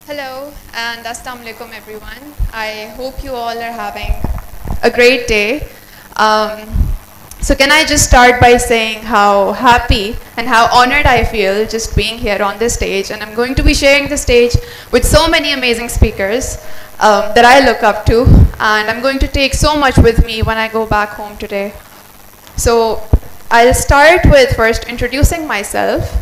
Hello and Assalamu alaikum everyone. I hope you all are having a great day. So can I just start by saying how happy and how honored I feel just being here on this stage, and I'm going to be sharing the stage with so many amazing speakers that I look up to, and I'm going to take so much with me when I go back home today. So I'll start with first introducing myself.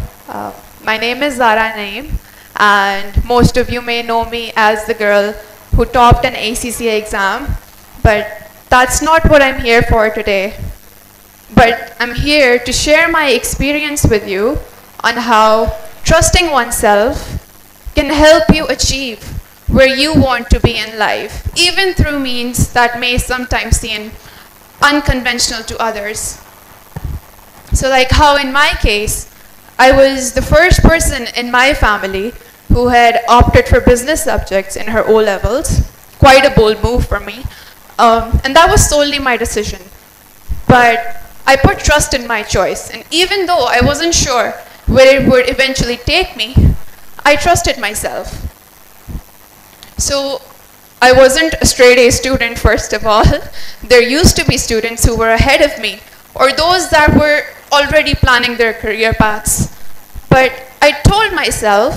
My name is Zara Naeem, and most of you may know me as the girl who topped an ACCA exam, but that's not what I'm here for today. But I'm here to share my experience with you on how trusting oneself can help you achieve where you want to be in life, even through means that may sometimes seem unconventional to others. So like how in my case, I was the first person in my family who had opted for business subjects in her O-levels. Quite a bold move for me. And that was solely my decision. But I put trust in my choice. And even though I wasn't sure where it would eventually take me, I trusted myself. So I wasn't a straight A student, first of all. There used to be students who were ahead of me, or those that were already planning their career paths. But I told myself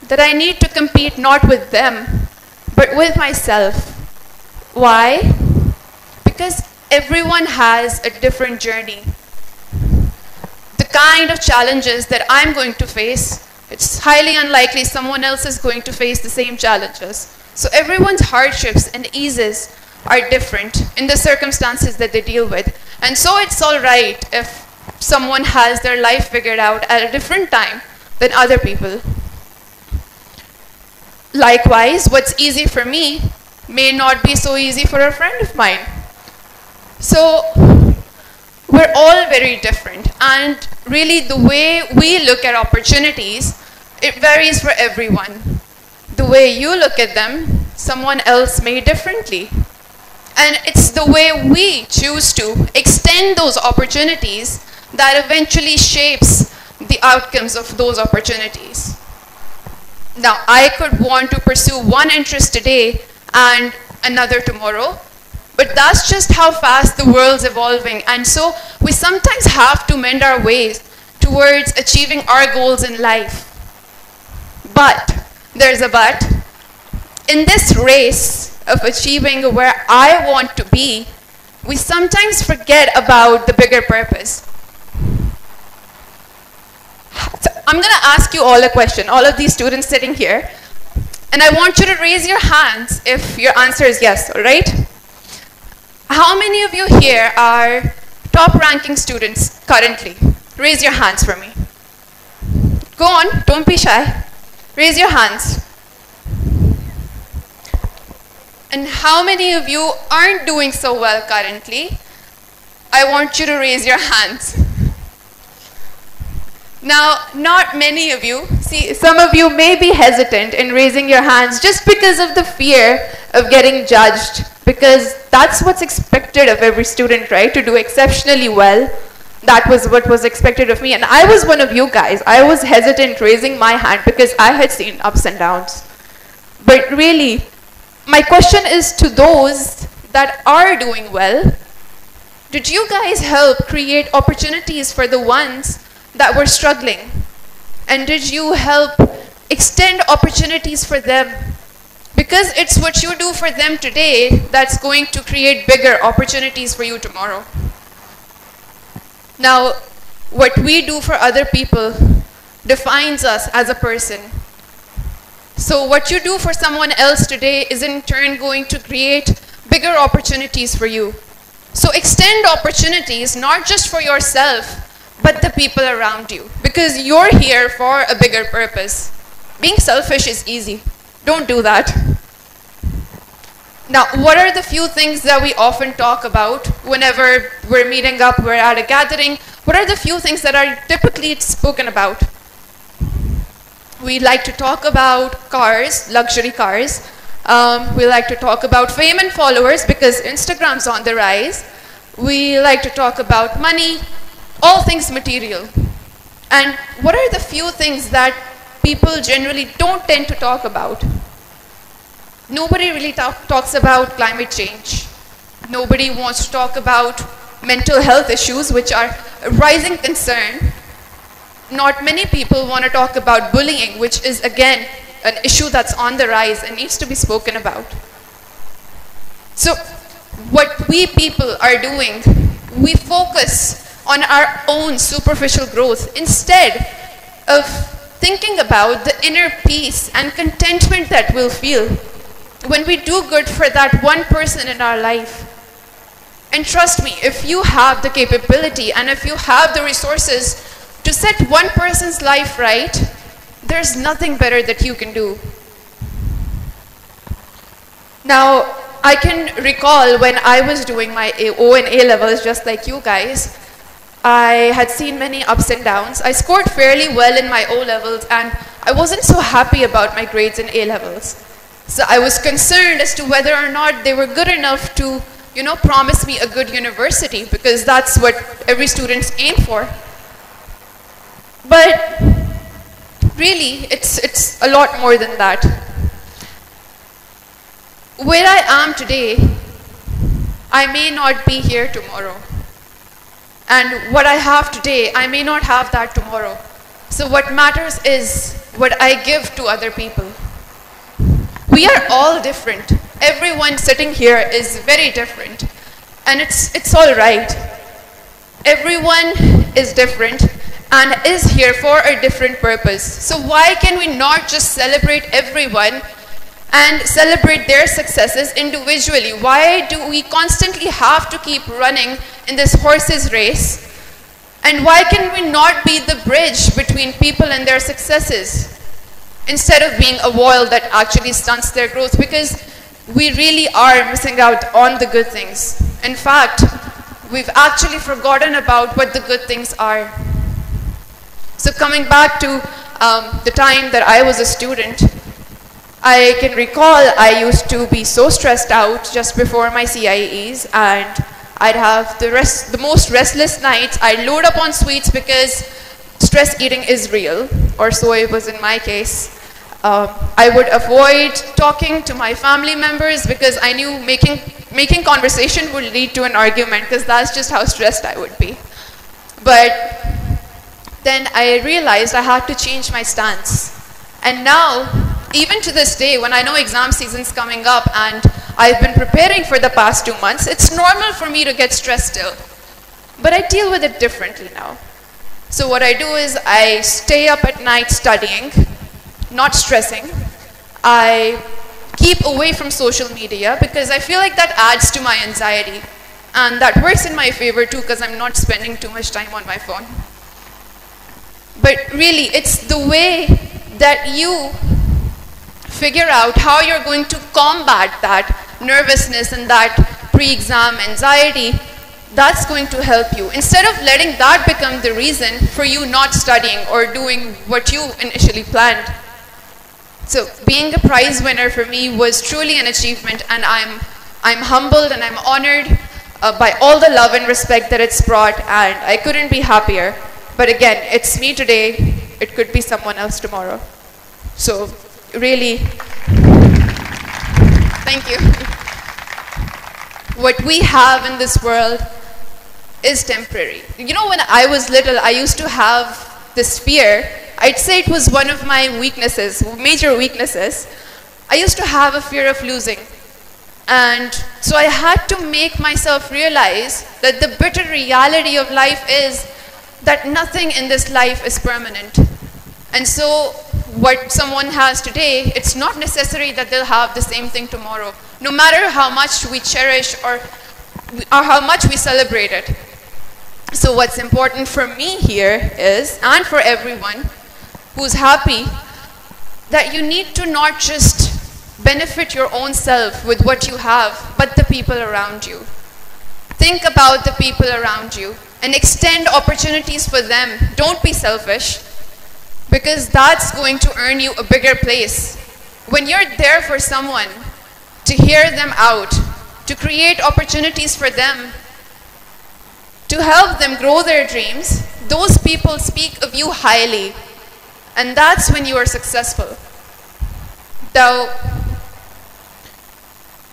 that I need to compete not with them, but with myself. Why? Because everyone has a different journey. The kind of challenges that I'm going to face, it's highly unlikely someone else is going to face the same challenges. So everyone's hardships and eases are different in the circumstances that they deal with. And so it's all right if someone has their life figured out at a different time than other people. Likewise, what's easy for me may not be so easy for a friend of mine. So we're all very different, and really the way we look at opportunities, it varies for everyone. The way you look at them, someone else may differently. And it's the way we choose to extend those opportunities that eventually shapes the outcomes of those opportunities. Now, I could want to pursue one interest today and another tomorrow, but that's just how fast the world's evolving. And so we sometimes have to mend our ways towards achieving our goals in life. But, there's a but, in this race of achieving where I want to be, we sometimes forget about the bigger purpose. So I'm going to ask you all a question, all of these students sitting here, and I want you to raise your hands if your answer is yes, all right? How many of you here are top ranking students currently? Raise your hands for me. Go on, don't be shy. Raise your hands. And how many of you aren't doing so well currently? I want you to raise your hands. Now, not many of you, see, some of you may be hesitant in raising your hands just because of the fear of getting judged, because that's what's expected of every student, right? To do exceptionally well. That was what was expected of me. And I was one of you guys. I was hesitant raising my hand because I had seen ups and downs. But really, my question is to those that are doing well, did you guys help create opportunities for the ones that were struggling? And did you help extend opportunities for them? Because it's what you do for them today that's going to create bigger opportunities for you tomorrow. Now, what we do for other people defines us as a person. So what you do for someone else today is in turn going to create bigger opportunities for you. So extend opportunities not just for yourself, but the people around you, because you're here for a bigger purpose. Being selfish is easy. Don't do that. Now, what are the few things that we often talk about whenever we're meeting up, we're at a gathering? What are the few things that are typically spoken about? We like to talk about cars, luxury cars. We like to talk about fame and followers because Instagram's on the rise. We like to talk about money, all things material. And what are the few things that people generally don't tend to talk about? Nobody really talks about climate change. Nobody wants to talk about mental health issues, which are a rising concern. Not many people want to talk about bullying, which is again an issue that's on the rise and needs to be spoken about. So what we people are doing, we focus on our own superficial growth instead of thinking about the inner peace and contentment that we'll feel when we do good for that one person in our life. And trust me, if you have the capability and if you have the resources to set one person's life right, there's nothing better that you can do. Now, I can recall when I was doing my O and A levels, just like you guys, I had seen many ups and downs. I scored fairly well in my O levels and I wasn't so happy about my grades in A levels. So I was concerned as to whether or not they were good enough to, promise me a good university, because that's what every student aim for. But really, it's a lot more than that. Where I am today, I may not be here tomorrow. And what I have today, I may not have that tomorrow. So what matters is what I give to other people. We are all different. Everyone sitting here is very different. And it's all right. Everyone is different and is here for a different purpose. So why can we not just celebrate everyone and celebrate their successes individually? Why do we constantly have to keep running in this horse's race? And why can we not be the bridge between people and their successes, instead of being a wall that actually stunts their growth? Because we really are missing out on the good things. In fact, we've actually forgotten about what the good things are. So coming back to the time that I was a student, I can recall I used to be so stressed out just before my CIEs, and I'd have the most restless nights. I'd load up on sweets because stress eating is real, or so it was in my case. I would avoid talking to my family members because I knew making conversation would lead to an argument, because that's just how stressed I would be. But then I realized I had to change my stance. And now, even to this day, when I know exam season's coming up and I've been preparing for the past 2 months, it's normal for me to get stressed still. But I deal with it differently now. So what I do is I stay up at night studying, not stressing. I keep away from social media because I feel like that adds to my anxiety. And that works in my favor too, because I'm not spending too much time on my phone. But really, it's the way that you figure out how you're going to combat that nervousness and that pre-exam anxiety. That's going to help you, instead of letting that become the reason for you not studying or doing what you initially planned. So being a prize winner for me was truly an achievement, and I'm humbled and I'm honored by all the love and respect that it's brought, and I couldn't be happier. But again, it's me today, it could be someone else tomorrow. So really, thank you. What we have in this world is temporary. You know, when I was little, I used to have this fear. I'd say it was one of my weaknesses, major weaknesses. I used to have a fear of losing. And so I had to make myself realize that the bitter reality of life is that nothing in this life is permanent. And so what someone has today, it's not necessary that they'll have the same thing tomorrow, no matter how much we cherish or how much we celebrate it. So what's important for me here is, and for everyone who's happy, that you need to not just benefit your own self with what you have, but the people around you. Think about the people around you and extend opportunities for them. Don't be selfish, because that's going to earn you a bigger place. When you're there for someone, to hear them out, to create opportunities for them, to help them grow their dreams, those people speak of you highly. And that's when you are successful. Though,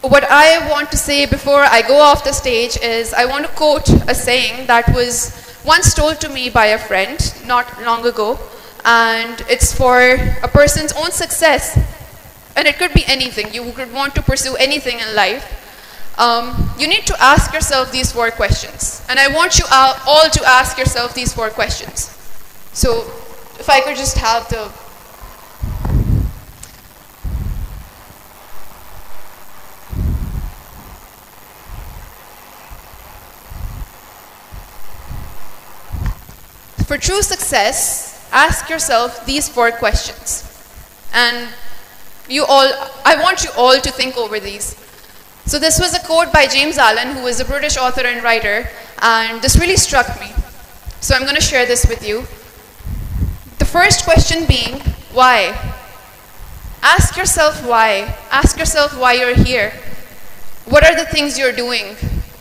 what I want to say before I go off the stage is I want to quote a saying that was once told to me by a friend not long ago, and it's for a person's own success. And it could be anything. You could want to pursue anything in life. You need to ask yourself these 4 questions. And I want you all to ask yourself these 4 questions. So if I could just have the... For true success, ask yourself these 4 questions. And I want you all to think over these. So this was a quote by James Allen, who is a British author and writer, and this really struck me. So I'm going to share this with you. The first question being, why? Ask yourself why. Ask yourself why you're here. What are the things you're doing?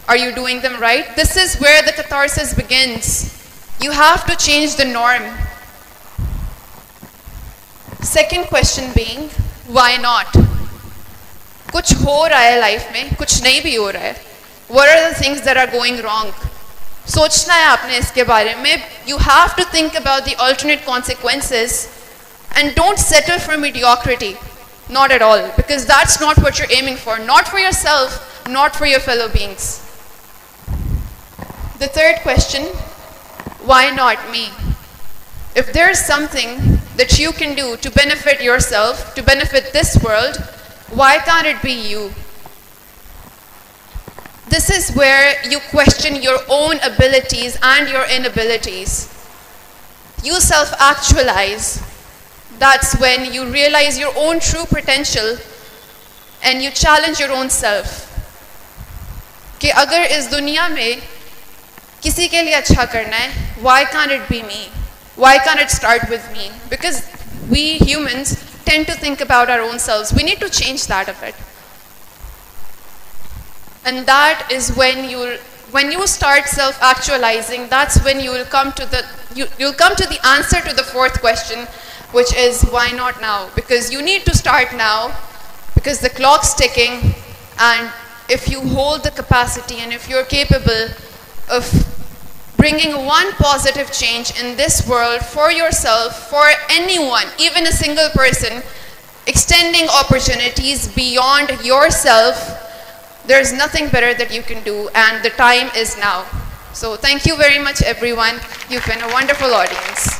Are you doing them right? This is where the catharsis begins. You have to change the norm. Second question being, why not? कुछ हो रहा है life में, कुछ नहीं भी हो रहा है. What are the things that are going wrong? सोचना है आपने इसके बारे में. You have to think about the alternate consequences and don't settle for mediocrity. Not at all, because that's not what you're aiming for. Not for yourself, not for your fellow beings. The third question, why not me? If there's something that you can do to benefit yourself, to benefit this world, why can't it be you? This is where you question your own abilities and your inabilities. You self-actualize. That's when you realize your own true potential and you challenge your own self. कि अगर इस दुनिया में किसी के लिए अच्छा करना है, why can't it be me? Why can't it start with me? Because we humans tend to think about our own selves. We need to change that a bit. And that is when you start self-actualizing, that's when you will come to you'll come to the answer to the 4th question, which is why not now? Because you need to start now, because the clock's ticking, and if you hold the capacity and if you're capable of bringing one positive change in this world for yourself, for anyone, even a single person, extending opportunities beyond yourself, there's nothing better that you can do, and the time is now. So thank you very much, everyone. You've been a wonderful audience.